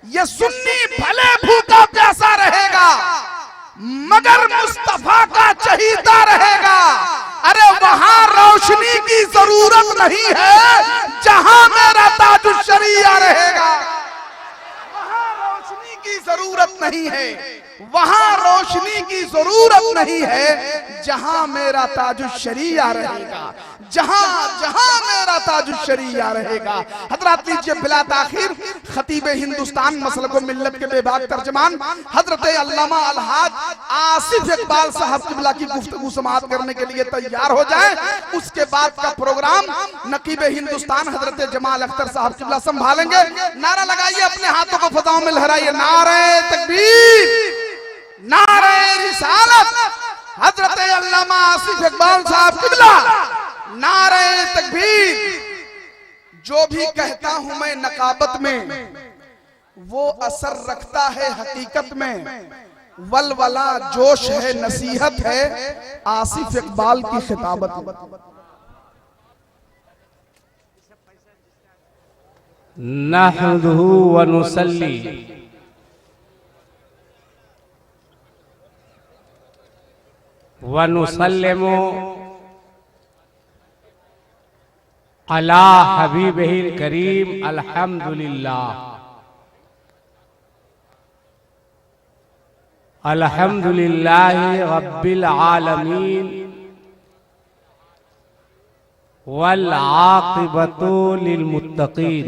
ये सुन्नी भले भूखा प्यासा रहेगा मगर मुस्तफा का चहीता रहेगा। अरे वहां रोशनी की जरूरत नहीं है जहां मेरा ताजुश्शरिया रहेगा। वहां रोशनी की जरूरत नहीं है, वहां रोशनी की जरूरत नहीं है जहां मेरा ताजुश्शरिया रहेगा, जहां जहां मेरा ताजुश्शरिया रहेगा। हजरत लीजिए बिला ताखीर खतीब हिंदुस्तान मसलक व मिल्लत के बेबाक तर्जमान हजरत अल्लामा अलहाज आसिफ इकबाल साहब किबला की गुफ्तगू समाअत करने के लिए तैयार हो जाए। उसके बाद का प्रोग्राम नकीब हिंदुस्तान हजरत जमाल अख्तर साहब किबला संभालेंगे। नारा लगाइए, अपने हाथों को फजाओं में लहराइए, नारे तकबीर, नारे रिसालत, हजरत अल्लामा आसिफ इकबाल साहब किबला, नारे तकबीर। जो भी कहता हूं मैं नकाबत में वो असर रखता है हकीकत में, वलवला जोश है नसीहत है आसिफ इकबाल की खिताबत में। नहमदुहु व नुसल्ली व नुसल्लिमु अला हबीबिहिल करीम अल्हम्दुलिल्लाह अल्हम्दुलिल्लाहि रब्बिल आलमीन वल आक़िबतु लिल मुत्तक़ीन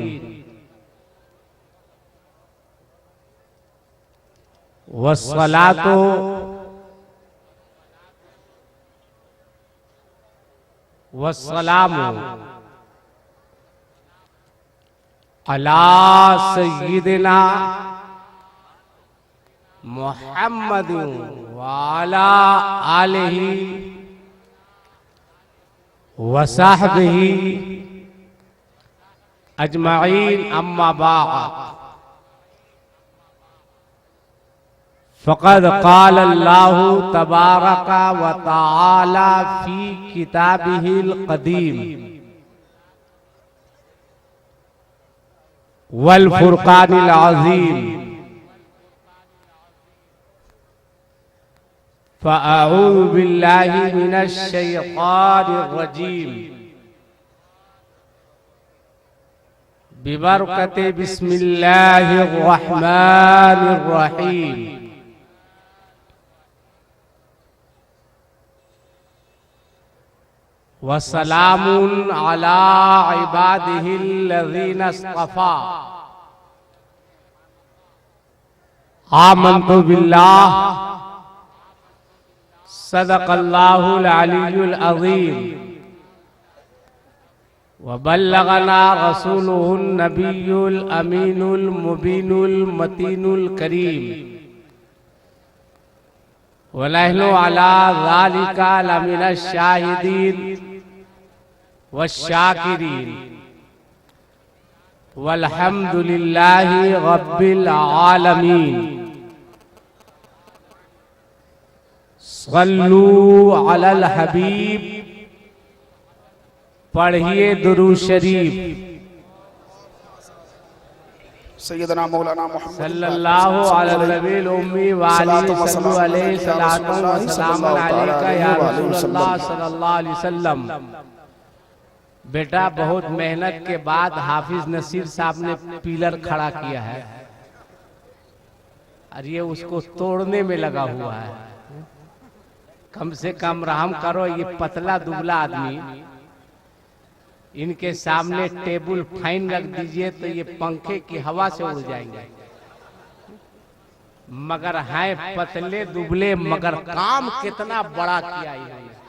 वस्सलातु वस्सलामु अला सय्यिदिना मुहम्मदिन व अला आलिहि व सहबिहि अजमईन, अम्मा बाद। फ़क़द क़ाल अल्लाहु तबारक व तआला फ़ी किताबिहिल क़दीम वल फ़ुरक़ानिल अज़ीम, फ़अऊज़ु बिल्लाहि मिनश शैतानिर रजीम, बिबरकति बिस्मिल्लाहिर रहमानिर रहीम। वसलामुन अला इबादिहिल्लज़ीना इस्तफ़ा, आमन्तु बिल्लाह, सदक़ल्लाहुल अलीयुल अज़ीम, व बल्लगना रसूलुहुन नबियुल अमीनुल मुबीनुल मतीनुल करीम, व नहनु अला ज़ालिका लमिनश शाहिदीन वश्शाकिरीन, वल्हम्दुलिल्लाहि रब्बिल आलमीन। सल्लू अलल हबीब, पढ़िए दुरूद शरीफ। सैयदना मौलाना मुहम्मद सल्लल्लाहु अलैहि उम्मी व आलिहि सल्लु अलैहि सलातो व सलाम अलैका या रसूलल्लाह सल्लल्लाहु अलैहि वसल्लम। बेटा, बहुत मेहनत के बाद हाफिज नसीर साहब ने पिलर खड़ा किया है और ये उसको तोड़ने में लगा हुआ है। कम से कम रहम करो, ये पतला दुबला आदमी, इनके सामने टेबल फैन रख दीजिए तो ये पंखे की हवा से उड़ जाएंगे। मगर हैं पतले दुबले, मगर काम कितना बड़ा किया इन्होंने।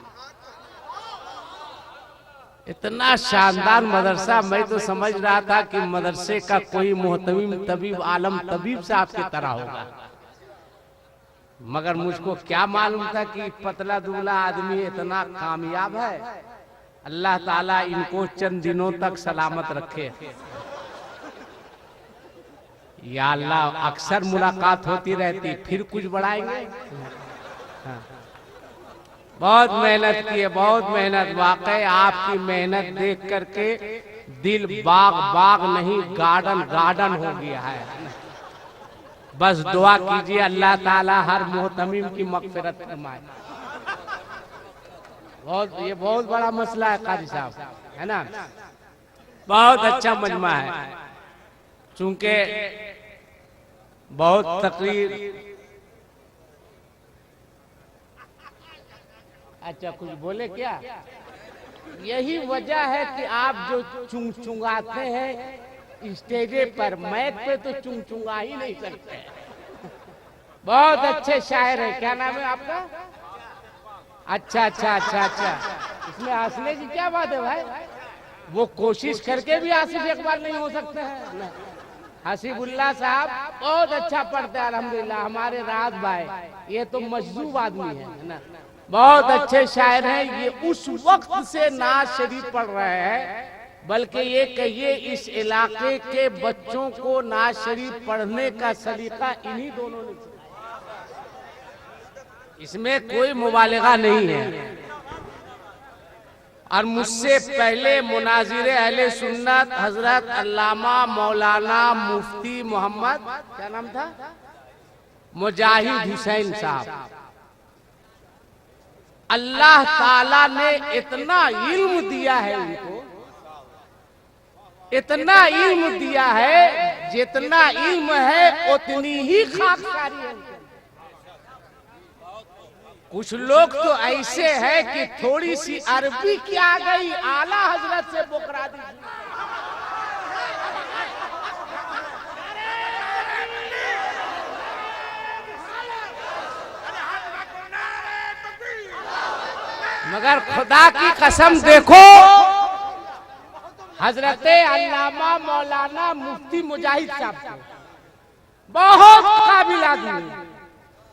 इतना शानदार मदरसा, मैं तो समझ रहा था कि मदरसे का कोई मोहतमीम तबीब आलम तबीब साहब की तरह होगा, मगर मुझको क्या मालूम था कि पतला दुबला आदमी इतना कामयाब है। अल्लाह ताला इनको चंद दिनों तक सलामत रखे। या अल्लाह, अक्सर मुलाकात होती रहती, फिर कुछ बढ़ाएंगे। हाँ। बहुत मेहनत की है, बहुत मेहनत। वाकई आपकी मेहनत देख करके दिल बाग बाग नहीं गार्डन गार्डन हो गया है। बस दुआ कीजिए अल्लाह ताला हर मोहतमीम की मगफिरत फरमाए। ये बहुत बड़ा मसला है कारी साहब, है ना। बहुत अच्छा मजमा है, चूंकि बहुत तकरीर। अच्छा कुछ बोले क्या? यही वजह है कि आप जो चुंगाते हैं स्टेजे पर, मैक पे तो चुंगा ही नहीं सकते। बहुत अच्छे शायर हैं। क्या नाम है आपका? अच्छा अच्छा अच्छा अच्छा, इसमें हंसने की क्या बात है भाई? वो कोशिश करके भी आसिफ इकबाल नहीं हो सकते हैं। हसीबुल्लाह साहब बहुत अच्छा पढ़ते हैं अल्हम्दुलिल्लाह। हमारे राज भाई ये तो मजदूब आदमी है ना, बहुत अच्छे शायर हैं। ये उस वक्त से नाज शरीफ पढ़ रहे हैं, बल्कि ये कहिए इस इलाके के बच्चों को नाज शरीफ पढ़ने का सलीका इन्हीं दोनों ने, इसमें कोई मुबालिगा नहीं है। और मुझसे पहले मुनाजिर अहले सुन्नत हजरत अल्लामा मौलाना मुफ्ती मोहम्मद, क्या नाम था, मुजाहिद हुसैन साहब, अल्लाह ताला ने इतना इल्म दिया है उनको, इतना इल्म दिया है, जितना इल्म है उतनी ही खाकसारी है। कुछ लोग तो ऐसे हैं कि थोड़ी सी अरबी की आ गई, आला हजरत से बुकरा दी। मगर खुदा की कसम देखो, हजरत अल्लामा मौलाना मुफ्ती मुजाहिद साहब बहुत काबिल आदमी,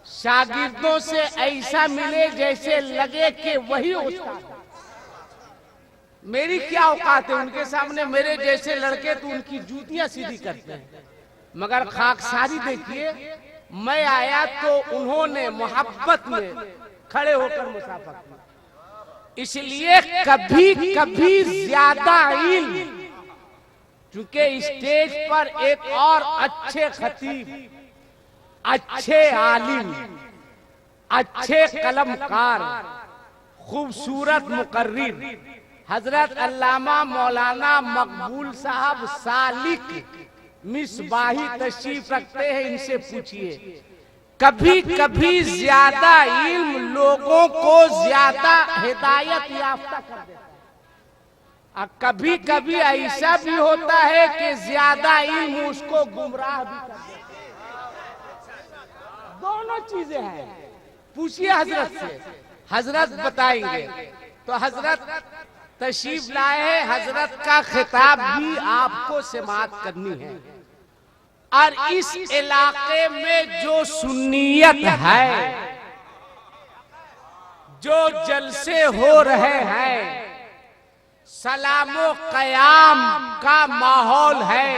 शागिर्दों से ऐसा मिले जैसे लगे कि वही उस्ताद। मेरी क्या औकात है उनके सामने, मेरे जैसे लड़के तो उनकी जूतियां सीधी करते हैं, मगर खाकसारी देखिए। मैं आया तो उन्होंने मोहब्बत में खड़े होकर मुसाफा किया। इसलिए कभी कभी ज्यादा इल्म, चूंकि स्टेज पर एक और अच्छे खतीब, अच्छे आलिम, अच्छे कलमकार, खूबसूरत मुकर्रिर हजरत अल्लामा मौलाना मकबूल साहब सालिक मिसबाही तशरीफ रखते हैं। इनसे पूछिए, कभी कभी ज्यादा इल्म लोगों को ज्यादा हिदायत याफ्ता कर देता है, और कभी कभी ऐसा भी होता है कि ज्यादा इल्म उसको गुमराह भी कर देता है। दोनों चीजें हैं। पूछिए हजरत से, हजरत बताएंगे। तो हजरत तशरीफ लाए हैं, हजरत का खिताब भी आपको समाअत करनी है। और इस इलाके में जो सुन्नियत है, जो जलसे हो रहे हैं, सलामो कयाम का माहौल है,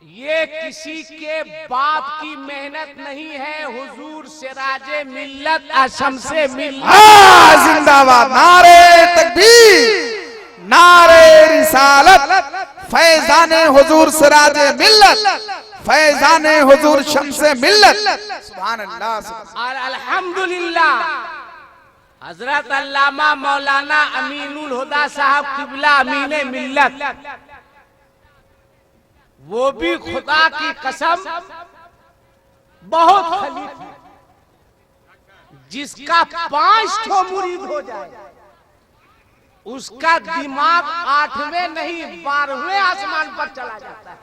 ये किसी के बाप की मेहनत नहीं है। हुजूर सिराजे मिल्लत शम्से मिल्लत जिंदाबाद, नारे तकबीर, नारे रिसालत, फैजाने हुजूर सिराजे मिल्लत, फैजाने हुजूर शम्से मिल्लत। सुभान अल्लाह और अल्हम्दुलिल्लाह हजरत अल्लामा मौलाना अमीनुल हुदा साहब किबला अमीने मिल्लत, वो भी खुदा की कसम बहुत खलीफ है। जिसका 5 मुरीद हो जाए उसका दिमाग 8वें नहीं 12वें आसमान पर चला जाता है।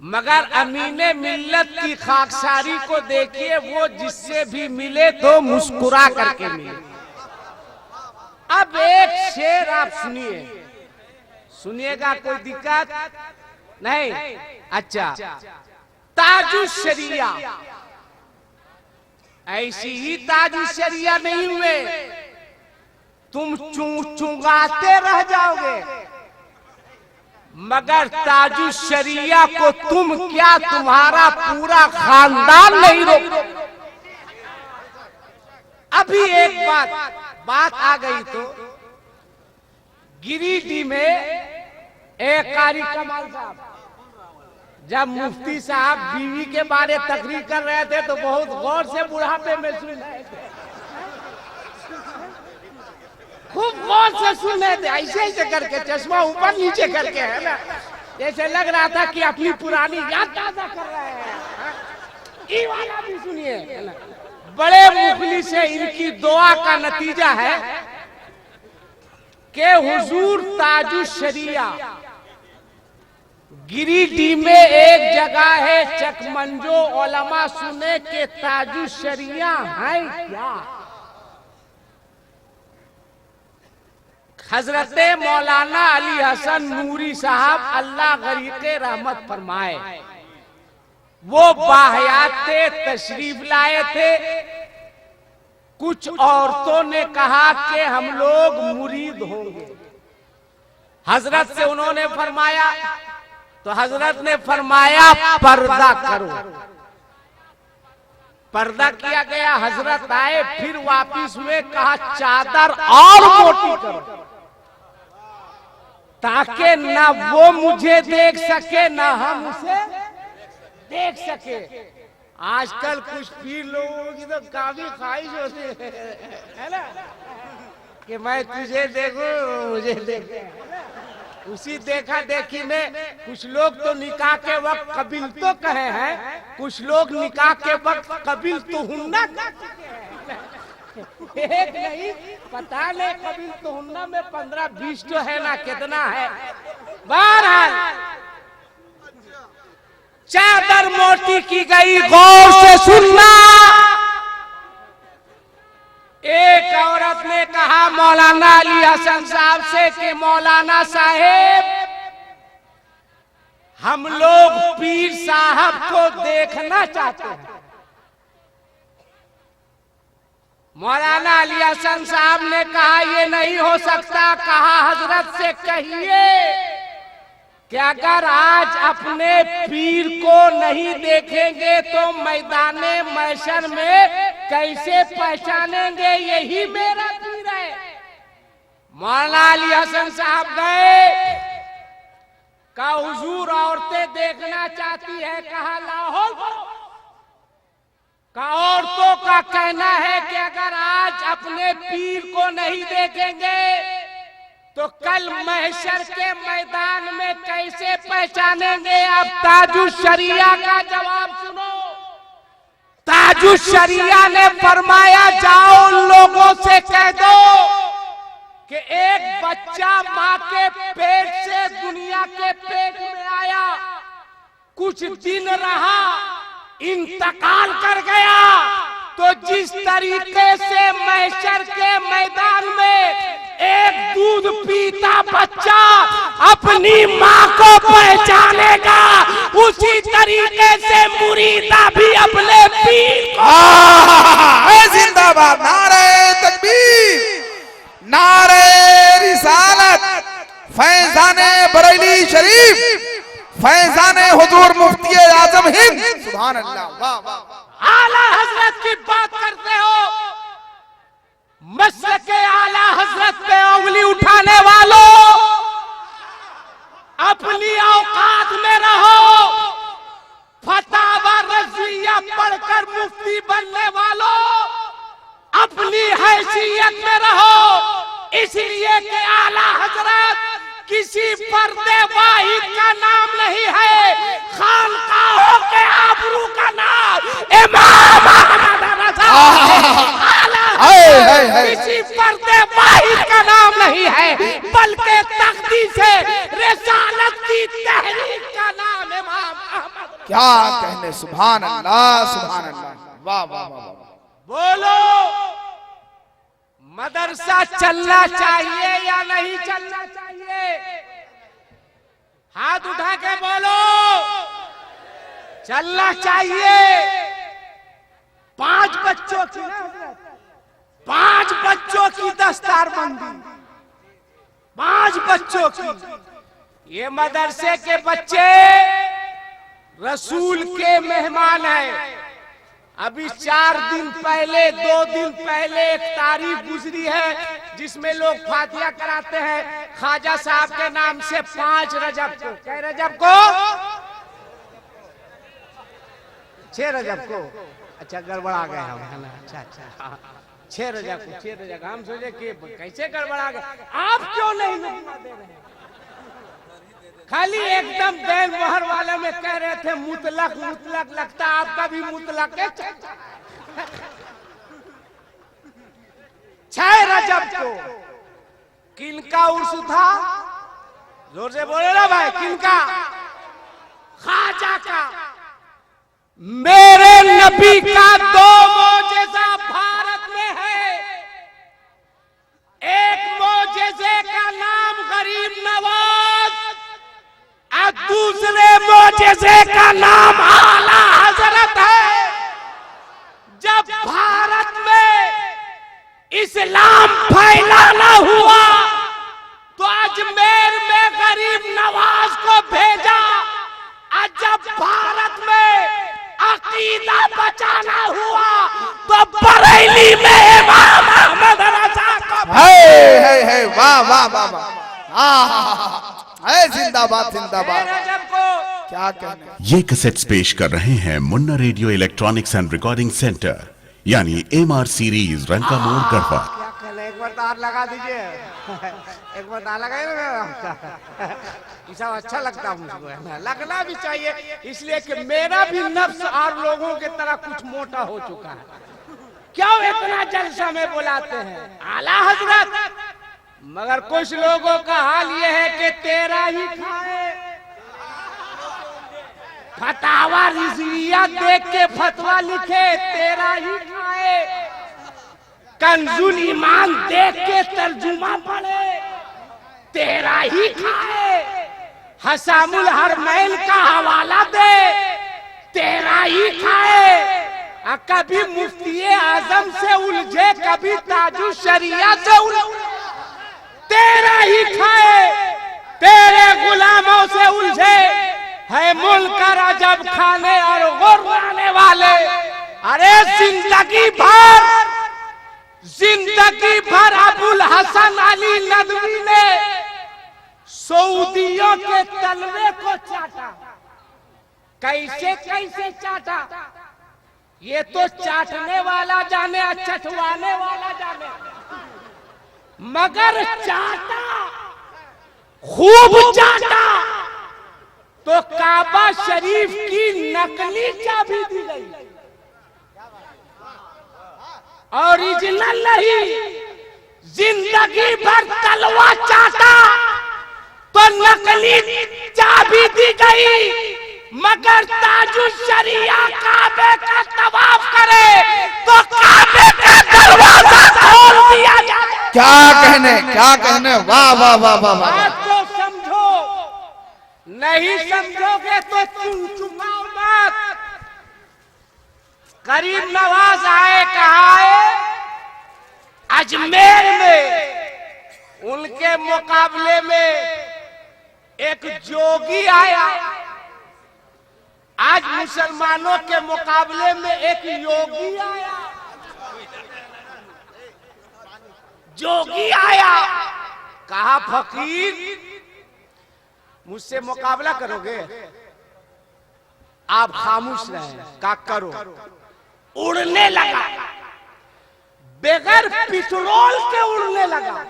मगर अमीने मिल्लत की खाकसारी को देखिए, वो जिससे भी मिले तो मुस्कुरा करके मिले। अब एक शेर आप सुनिए, सुनिएगा, कोई दिक्कत नहीं। अच्छा, ताजुश शरिया, ऐसी ही ताजुश शरिया नहीं हुए, तुम चुंगाते रह जाओगे, मगर ताजुश शरिया को तुम क्या, तुम्हारा पूरा खानदान नहीं रोक। अभी एक बात आ गई तो गिरिडीह में एक कारी कमाल साहब, जब मुफ्ती साहब बीवी के बारे तकरीर कर रहे थे तो बहुत गौर से बुढ़ापे में सुन रहे थे, खूब गौर से सुन रहे थे, ऐसे ऐसे करके चश्मा ऊपर नीचे करके, है ना, जैसे लग रहा था कि अपनी पुरानी याद ताजा कर रहे हैं। ये वाला भी सुनिए, है ना। बड़े मुखलिस से इनकी दुआ का नतीजा है कि हुजूर ताजुश शरिया गिरिडीह में एक जगह है चकमंजो, उलमा सुने के ताजुश शरिया है क्या। हजरत मौलाना अली हसन नूरी साहब अल्लाह गरीक़े रहमत फरमाए, वो बाहयात तशरीफ लाए थे। कुछ औरतों ने कहा कि हम लोग मुरीद होंगे। हजरत से उन्होंने फरमाया, तो हजरत ने फरमाया पर्दा करो। पर्दा किया गया, हजरत आए, फिर वापिस हुए, कहा चादर और मोटी करो ताकि ना वो मुझे देख सके ना हम उसे देख सके। आजकल कुछ पीर लोगों की तो काफी ख्वाहिश होती है ना, कि मैं तुझे देखूं मुझे देखे। उसी देखा देखी में कुछ लोग तो निकाह के वक्त कबिल तो कहे हैं, कुछ लोग निकाह के वक्त कबिल तो हुन्ना एक नहीं, पता नहीं कबिल तो हुन्ना में 15-20 तो है ना, कितना है। बहरहाल चादर मोटी की गई, गौर से सुनना। एक औरत ने कहा मौलाना अली हसन साहब से कि मौलाना साहेब, हम लोग पीर साहब को देखना चाहते हैं। मौलाना अली हसन साहब ने कहा ये नहीं हो सकता। कहा हजरत से कहिए कि अगर आज अपने पीर को नहीं देखेंगे तो मैदाने महशर में कैसे पहचानेंगे, यही मेरा पीर है। मौलाना अली हसन साहब गए, कहा हुजूर औरतें देखना चाहती है। कहा लाहौल का औरतों का कहना है कि अगर आज अपने पीर को नहीं देखेंगे तो कल महशर के मैदान में कैसे पहचानेंगे। अब ताजुश शरिया का जवाब सुनो। ताजुश शरिया ने फरमाया जाओ उन लोगों से कह दो कि एक बच्चा माँ के पेट से दुनिया के पेट में आया, कुछ दिन रहा, इंतकाल कर गया, तो जिस तरीके से महशर के मैदान में एक दूध पीता बच्चा अपनी माँ को पहचानेगा, उसी तरीके से मुरीदा भी अपने पीर को। जिंदाबाद, नारे तकबीर, नारे रिसालत, फैजाने बरेली शरीफ, फैजाने हुजूर मुफ्ती आजम हिंद। सुभान अल्लाह, वाह वाह। आला हजरत की बात करते हो, मसलक आला हजरत पे उंगली उठाने वालों, अपनी औकात में रहो। फतावा रज़विया पढ़कर मुफ्ती बनने वालों, अपनी हैसियत में रहो। इसलिए कि आला हजरत किसी पर्दे वाहिद का नाम नहीं है, खानकाहों के आबरू का नाम इमाम अहमद रज़ा। किसी पर्दे वाहिद का नाम नहीं है, बल्कि तख्ती से रिसालत की तहरीक का नाम इमाम अहमद। क्या कहने, सुभान अल्लाह, सुभान अल्लाह, वाह वाह वाह। बोलो, मदरसा चलना चाहिए या नहीं चलना चाहिए? हाथ उठा के बोलो। चलना चाहिए। 5 बच्चों की 5 बच्चों की दस्तारबंदी, 5 बच्चों की। ये मदरसे के बच्चे रसूल के मेहमान हैं। अभी 4 दिन पहले, 2 दिन पहले एक तारीख गुजरी है जिसमें लोग फातिहा कराते हैं ख्वाजा साहब के नाम से 5 रजब को। क्या रजब को? 6 रजब को, अच्छा गड़बड़ा गए हम, है ना? अच्छा अच्छा, हाँ 6 रजब को, 6 रजब। हम सोचे कि कैसे गड़बड़ा गए, आप क्यों नहीं लुत्मा दे रहे? खाली एकदम देन मोहर वाले में कह रहे थे मुतलक मुतलक, लगता आपका भी मुतलक है। 6 रजब को किनका उर्स था? जोर से बोले ना भाई, किनका? ख्वाजा का। मेरे नबी का 2 मौजज़ा भारत में है। एक मौजज़े का नाम गरीब नवाज और दूसरे मौजज़े का नाम आला हजरत है। जब भारत में इस्लाम फैलाना हुआ तो अजमेर में गरीब नवाज को भेजा, और जब भारत में अकीदा बचाना हुआ तो बरेली में इमाम अहमद रजा को। है वाह वाह वाह वाह, है जिंदाबाद जिंदाबाद। क्या कहने। ये कैसेट्स पेश कर रहे हैं Munna radio electronics and recording centre, यानी MR सीरीज रंका मोड़ गढ़वा। क्या कहना, एक बार तार लगा दीजिए, एक बार तार लगाइए ना, ये सब अच्छा लगता है मुझको, है ना? लगना भी चाहिए, इसलिए कि मेरा भी नफ्स और लोगों के तरह कुछ मोटा हो चुका है। क्यों इतना जलसा में बुलाते हैं आला हजरत, मगर कुछ लोगों का हाल ये है कि तेरा ही खाए। फतावा रिजविया देख के फतवा लिखे, तेरा ही खाए। कंजुल ईमान देख के तर्जुमा पढ़े, तेरा ही खाए। हसामुल हरमैन का हवाला दे, तेरा ही खाए। कभी मुफ्ती आजम से उलझे, कभी ताजु शरिया से उलझे, तेरा ही खाए। तेरे गुलामों से उलझे है मुल्क रजब खाने और गुर्राने वाले। अरे जिंदगी भर अबुल हसन अली नदवी ने सऊदियों के तलवे को चाटा। कैसे कैसे चाटा, ये तो चाटने वाला जाने, चटवाने वाला जाने, मगर चाटा, खूब चाटा तो काबा शरीफ की नकली चाबी दी गई, ओरिजिनल नहीं। जिंदगी भर तलवा चाटा तो नकली चाबी दी गई, मगर ताजु शरिया काबे का तवाफ करे तो काबे का दरवाजा खोल दिया जाए। क्या कहने, वाह वाह वाह वाह वाह। बात को समझो, नहीं समझोगे तो चुकाओ मत। गरीब नवाज आए, कहा है अजमेर में, उनके मुकाबले में एक जोगी आया। आज मुसलमानों के मुकाबले में एक योगी आया, जोगी आया। कहा फकीर मुझसे मुकाबला करोगे? आप खामोश रहे, का करो। उड़ने लगा, बगैर पेट्रोल के उड़ने लगा।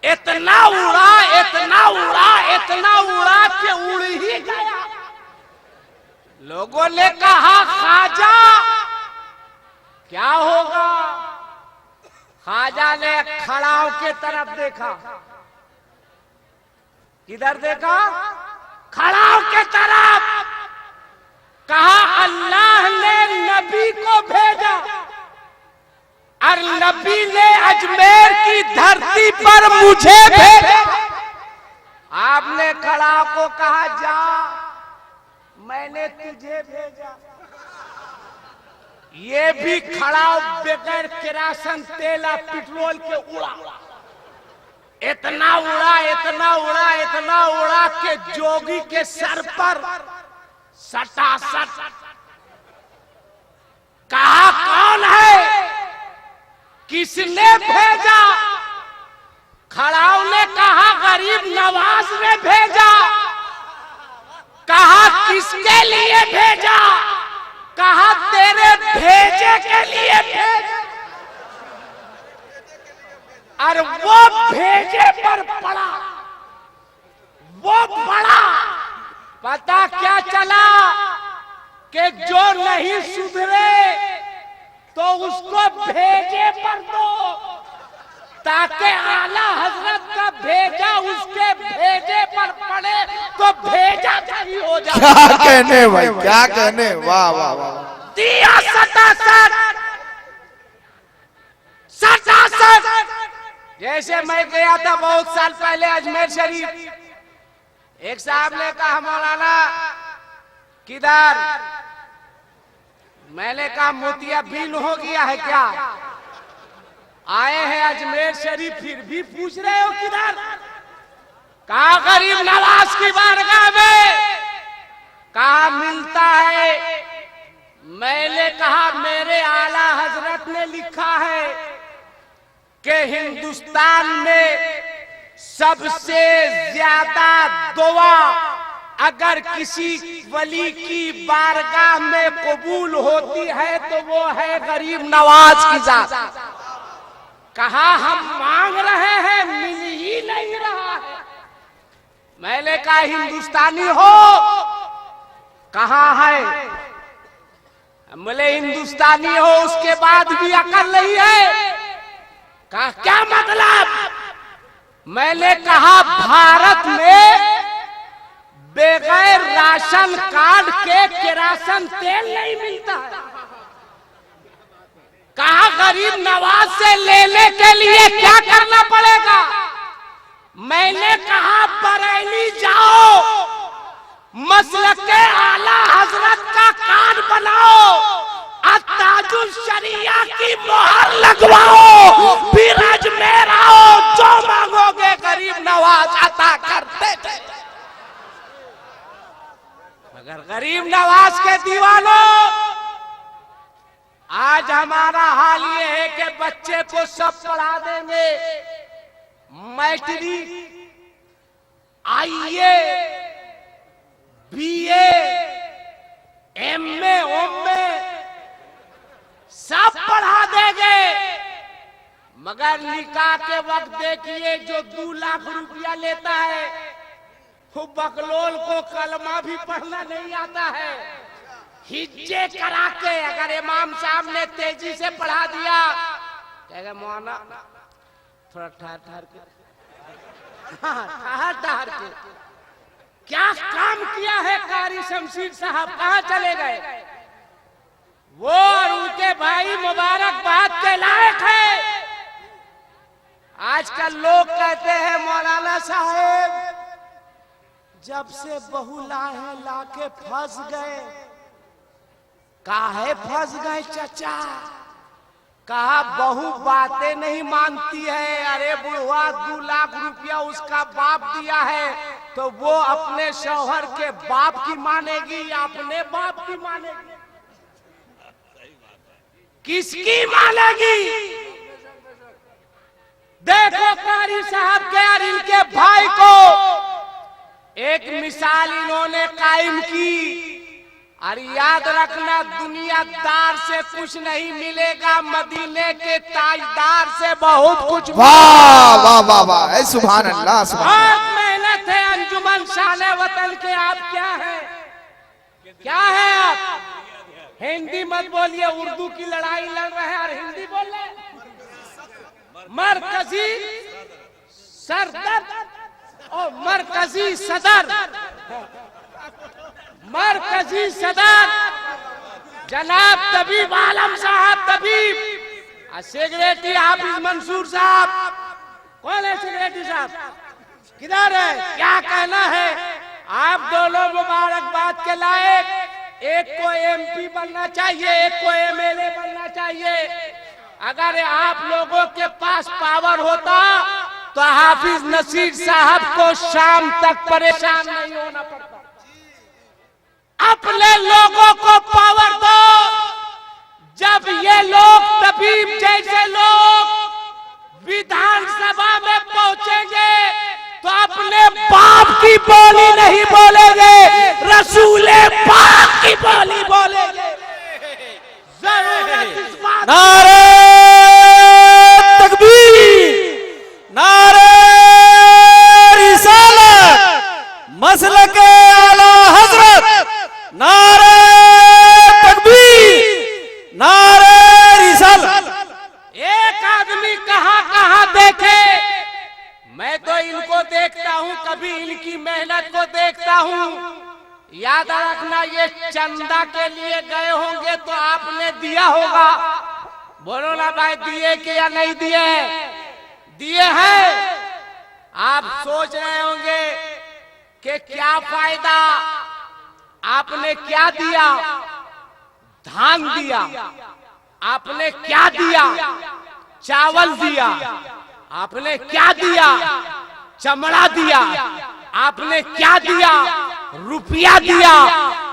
इतना उड़ा, इतना उड़ा, इतना उड़ा कि उड़ ही गया। लोगों ने कहा ख्वाजा क्या होगा? ख्वाजा ने खड़ाओं के तरफ देखा। किधर देखा? खड़ाओं के तरफ। कहा अल्लाह ने नबी को भेजा और नबी ने अजमेर की धरती पर मुझे भेजा। आपने खड़ाओं को कहा जा, मैंने तुझे भेजा। ये भी खड़ा बगैर किरासन तेल और पेट्रोल के उड़ा। इतना उड़ा, इतना उड़ा, इतना उड़ा के जोगी के सर पर सटासट। कहा कौन है, किसने भेजा? खड़ाओं ने कहा गरीब नवाज ने भेजा। कहा किसके लिए भेजा? कहा तेरे भेजे के लिए भेज, और वो भेजे पर पड़ा, वो पड़ा। पता क्या चला कि जो नहीं सुधरे तो उसको भेजे पर दो, ताकि आला हजरत का भेजा उसके भेजे पर पड़े तो भेजा सही हो जाए। क्या कहने भाई, क्या कहने, वाह वाह वाह। दिया सटासट, सटासट। जैसे मैं गया था बहुत साल पहले अजमेर शरीफ, एक साहब ने कहा मौलाना किधर, मैंने कहा मोतिया बिल हो गया है क्या, आए हैं अजमेर शरीफ फिर भी पूछ रहे हो किधर। कहा गरीब नवाज की बारगाह में, कहा मिलता है। मैंने कहा मेरे आला हजरत ने लिखा है कि हिंदुस्तान में सबसे ज्यादा दुआ अगर किसी वली की बारगाह में कबूल होती है तो वो है गरीब नवाज की जात। कहा हम मांग रहे हैं, मिल ही नहीं रहा है। मैंने कहा हिंदुस्तानी हो, कहाँ है, बोले हिंदुस्तानी हो उसके बाद भी अकल नहीं है। कहा क्या मतलब, मैंने कहा भारत में बगैर राशन कार्ड के केरासन तेल नहीं मिलता है। कहा गरीब नवाज से लेने के लिए क्या करना पड़ेगा। मैंने कहा बरेली जाओ, मसलक के आला हजरत का कार्ड बनाओ, अत्ताजुल शरिया की मोहर लगवाओ, फिर अजमेर आओ, जो मांगोगे गरीब नवाज अता करते थे। मगर गरीब नवाज के दीवानों, आज हमारा हाल ये है कि बच्चे को सब पढ़ा देंगे, मैट्रिक, आईए, बीए, एमए, ओमए सब पढ़ा देंगे, मगर निकाह के वक्त देखिए जो 2 लाख रुपया लेता है वो बकलोल को कलमा भी पढ़ना नहीं आता है। हिज्जे करा के अगर इमाम साहब ने तेजी से पढ़ा दिया, कहेगा मौलाना थोड़ा ठहर के, ठहर के। क्या काम किया है कारी शमशीर साहब, कहाँ चले गए वो, और उनके भाई मुबारकबाद के लायक है। आजकल लोग कहते हैं मौलाना साहब जब से बहू लाहे लाके फंस गए। काहे फंस गए चचा, कहा बहू बातें नहीं मानती है। अरे बुढ़वा 2 लाख रुपया उसका बाप दिया है तो वो अपने शौहर के बाप की मानेगी या अपने बाप की मानेगी, किसकी मानेगी। देखो कारी साहब के और इनके भाई को एक मिसाल इन्होंने कायम की, और याद रखना दुनियादार से कुछ नहीं मिलेगा, मदीने के ताजदार से बहुत कुछ। वाह वाह वाह वाह, सुभान अल्लाह, बहुत मेहनत है अंजुमन शान वतन के। आप क्या है, क्या है आप, हिंदी मत बोलिए, उर्दू की लड़ाई लड़ रहे हैं और हिंदी बोल रहे हैं। मरकजी सरदर और मरकजी सदर, मरकजी सदर जनाब तबीब आलम साहब, तबीब सेक्रेटरी हाफिज मंसूर साहब। कौन है सेक्रेटरी साहब, किधर है, क्या कहना है। आप दोनों मुबारकबाद के लायक, एक को एमपी बनना चाहिए, एक को एमएलए बनना चाहिए। अगर आप लोगों के पास पावर होता तो हाफिज नसीर साहब को शाम तक परेशान नहीं होना पड़ता। अपने लोगों को पावर दो। जब ये लोग तबीब जैसे लोग विधानसभा में पहुंचेंगे तो अपने बाप की बोली नहीं बोलेंगे, रसूले पाक की बोली बोलेंगे। नारे तकबीर, नारे रिसालत, मसलके आला हजरत, नारे तकबीर, नारे रिसालत। एक आदमी कहां कहां देखे, मैं तो इनको देखता हूं, कभी इनकी मेहनत को देखता हूं। याद रखना, ये चंदा के लिए गए होंगे तो आपने दिया होगा। बोलो ना भाई, दिए कि या नहीं दिए? दिए हैं। आप सोच रहे होंगे कि क्या फायदा, आपने क्या दिया? धान दिया। आपने क्या दिया? चावल दिया। आपने क्या दिया? चमड़ा दिया। आपने क्या दिया? रुपया दिया।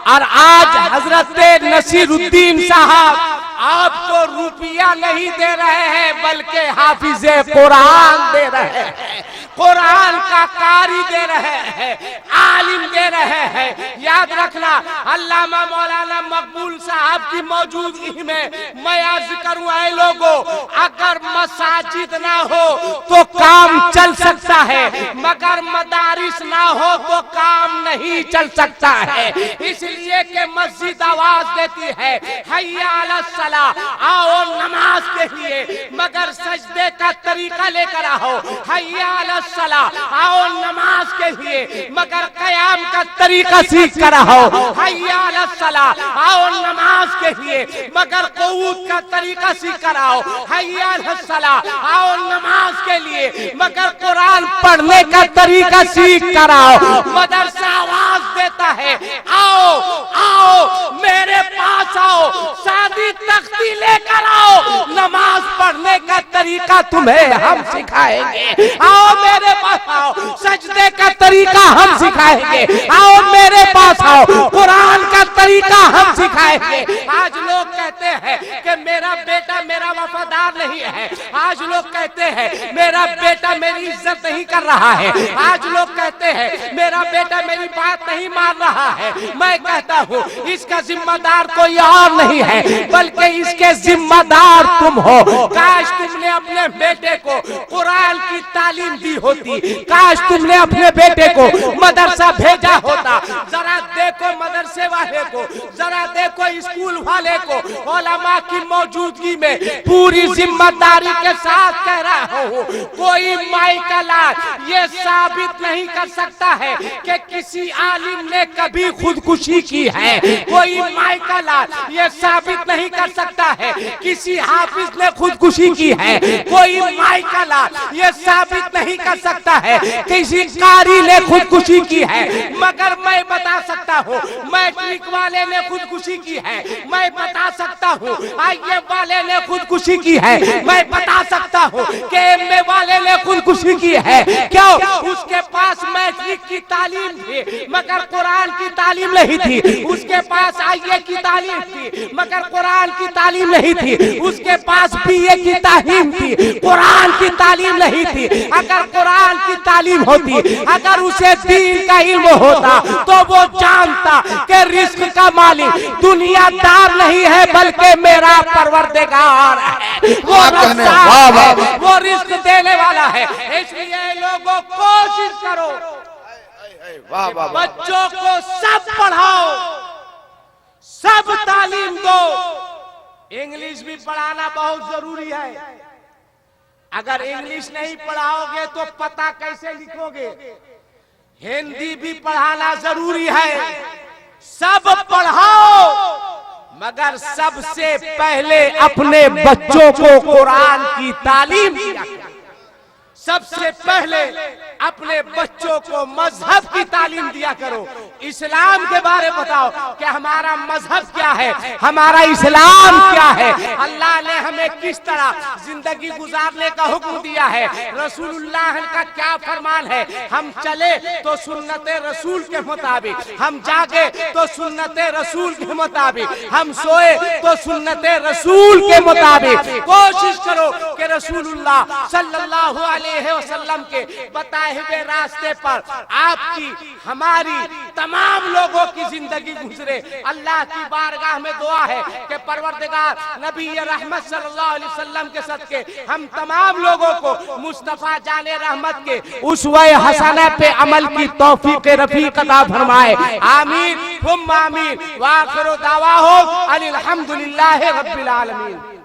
और आज हजरत नसीरुद्दीन साहब आपको रुपया नहीं दे रहे हैं, बल्कि हाफिजे कुरान दे रहे हैं, कुरान का कारी दे रहे हैं, आलिम दे रहे हैं। याद रखना, अल्लामा मौलाना मकबूल साहब की मौजूदगी में मैं अर्ज करूं, ऐ लोगों, अगर मसाजिद ना हो तो काम चल सकता है, मगर मदारिस ना हो तो काम नहीं चल सकता है। इसलिए कि मस्जिद आवाज देती है, हय्या अला सलाह, आओ नमाज के लिए, मगर सजदे का तरीका लेकर आओ। हय्या अला सलाह, आओ नमाज के लिए, मगर कयाम का तरीका सीख कर आओ। हय्या अला सलाह, आओ नमाज के लिए, मगर क़ुऊद का तरीका सीख कर आओ। हय्या अला सलाह, आओ नमाज के लिए, मगर कुरान पढ़ने का तरीका सीख कर आओ। मदरसा आवाज देता है, आओ आओ मेरे पास आओ, शादी तख्ती लेकर आओ, नमाज पढ़ने का तरीका तुम्हें हम सिखाएंगे। आओ मेरे पास आओ, सजदे का तरीका हम सिखाएंगे। आओ मेरे पास आओ, कुरान का तरीका हम सिखाएंगे। आज लोग कहते हैं कि मेरा बेटा मेरा वफादार नहीं है। आज लोग कहते हैं मेरा बेटा मेरी इज्जत नहीं कर रहा है। आज लोग कहते हैं मेरा बेटा मेरी बात नहीं मान रहा है। मैं कहता हूँ इसका जिम्मेदार कोई और नहीं है, बल्कि इसके जिम्मेदार तुम हो। काश तुमने अपने बेटे को कुरान की तालीम दी होती, काश तुमने अपने बेटे को मदरसा भेजा होता। जरा देखो मदरसे वाले को, जरा देखो स्कूल वाले को, उलमा की मौजूदगी में पूरी जिम्मेदारी के साथ कह रहा हूँ, कोई माई का लाल ये साबित नहीं कर सकता है कि किसी आलिम ने कभी खुदकुशी की है। कोई माई का लाल ये साबित नहीं कर सकता है किसी हाफिज ने खुदकुशी की है। कोई माई का लाल ये साबित नहीं कर सकता है किसी कारी ने खुदकुशी की है। मगर मैं बता सकता हूँ मैट्रिक वाले ने खुदकुशी की है, मैं बता सकता हूँ आईए वाले ने खुदकुशी की है, मैं बता सकता हूँ कि एमए वाले ने खुदकुशी की है। क्यों? उसके पास मैट्रिक की तालीम थी मगर कुरान की तालीम नहीं थी। उसके पास आईए की तालीम थी मगर कुरान की तालीम नहीं थी। उसके पास बीए की तालीम थी, कुरान की तालीम नहीं थी। अगर कुरान की तालीम होती, अगर उसे दीन का इल्म होता तो वो जानता कि रिस्क का मालिक दुनियादार नहीं है बल्कि मेरा परवरदिगार है। वो रज़्ज़ाक़ है, वो रिस्क देने वाला है। इसलिए लोगों कोशिश करो, बच्चों को सब पढ़ाओ, सब तालीम दो। इंग्लिश भी पढ़ाना बहुत जरूरी है। अगर इंग्लिश नहीं पढ़ाओगे तो पता कैसे लिखोगे? हिंदी भी पढ़ाना जरूरी है। सब पढ़ाओ, मगर सबसे पहले अपने बच्चों को कुरान की तालीम दिया। सबसे पहले अपने बच्चों को मजहब की तालीम दिया करो। इस्लाम के बारे में बताओ कि हमारा मजहब क्या है, हमारा इस्लाम क्या है, अल्लाह ने हमें किस तरह जिंदगी गुजारने का हुक्म दिया है, रसूलुल्लाह का क्या फरमान है। हम चले तो सुन्नते रसूल के मुताबिक, हम जागे तो सुन्नते रसूल के मुताबिक, हम सोए तो सुन्नते रसूल के मुताबिक। कोशिश करो कि रसूलुल्लाह सल्लल्लाहु अलैहि वसल्लम के बताए हुए रास्ते पर आपकी हमारी तमाम लोगों की जिंदगी गुजरे। अल्लाह की बारगाह में दुआ है कि परवरदिगार नबी रहमत सल्लल्लाहु अलैहि वसल्लम के सदके हम तमाम लोगों को मुस्तफा जाने रहमत के उसवे हसना पे अमल की तौफीक रफीक अता फरमाए। आमीन हुम्मा आमीन। व आखिरु दावाहुम अनिल हम्दुलिल्लाहि रब्बिल आलमीन।